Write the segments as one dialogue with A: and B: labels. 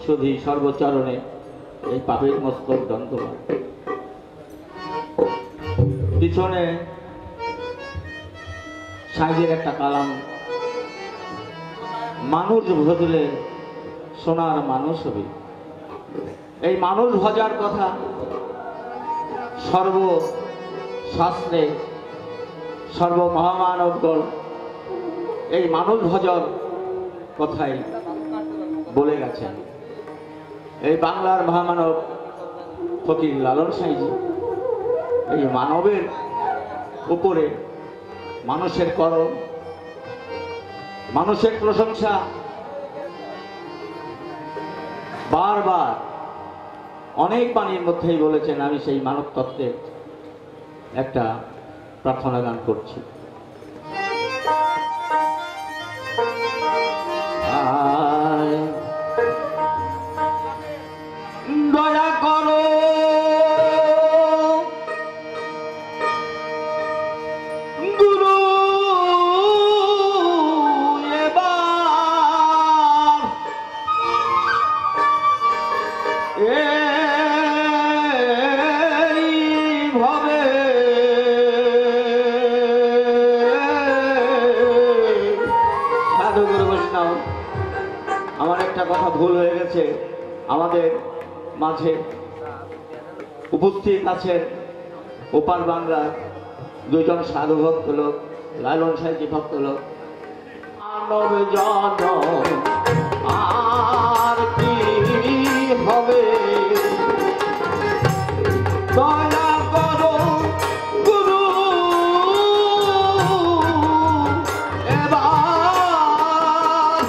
A: সুধী সর্বচরণে এই পাপের মস্তক দন্তবান। পিছনে সাইজের একটা কালাম, মানুষ ভজলে সোনার মানুষ হবে। এই মানুষ ভজার কথা সর্বশাস্ত্রে সর্বমহামানবগণ এই মানুষ ভজার কথাই বলে গেছেন। এই বাংলার মহামানব ফকির লালন সাঁইজি এই মানবের উপরে মানুষের করম, মানুষের প্রশংসা বারবার অনেক বাণীর মধ্যেই বলেছেন। আমি সেই মানব তত্ত্বের একটা প্রার্থনা গান করছি। দয়া করো গুরু, এবার এইভাবে সাধু গুরু বৈষ্ণব, আমার একটা কথা ভুল হয়ে গেছে। আমাদের মাঝে উপস্থিত আছেন ওপার বাংলার দুইজন সাধু ভক্ত লোক, লালন সাঁইজি ভক্ত লোক। মানব জনম আর কি হবে, দয়া করো গুরু, এবার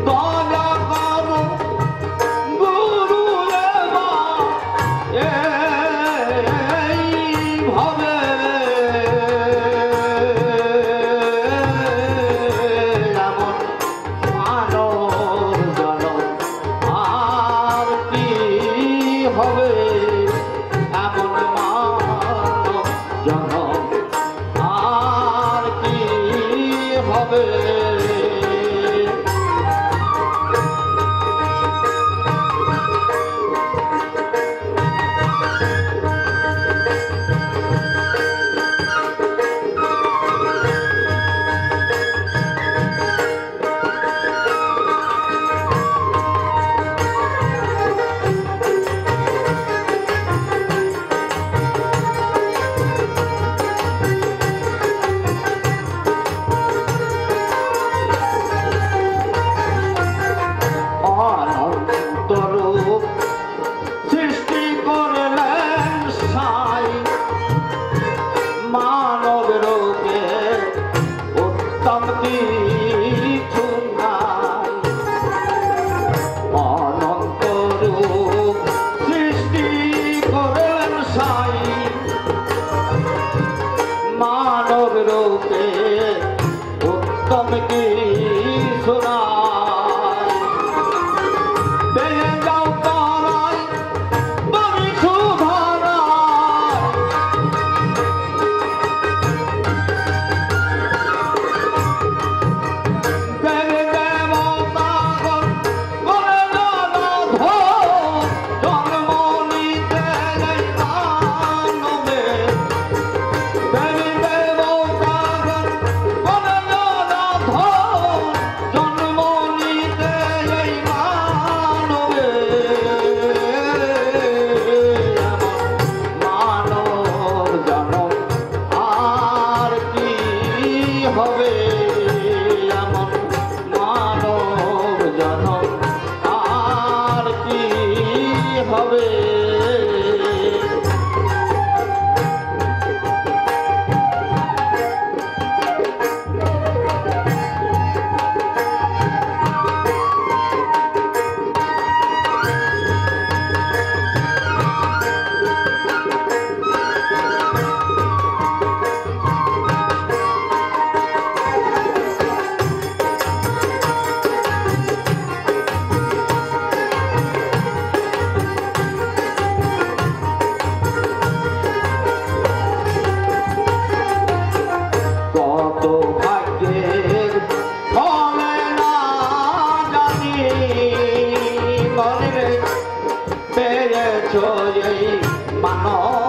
A: দয়া করো গুরু, এবার এইভাবে এমন মানব মনে রে পেয়েছ এই মানব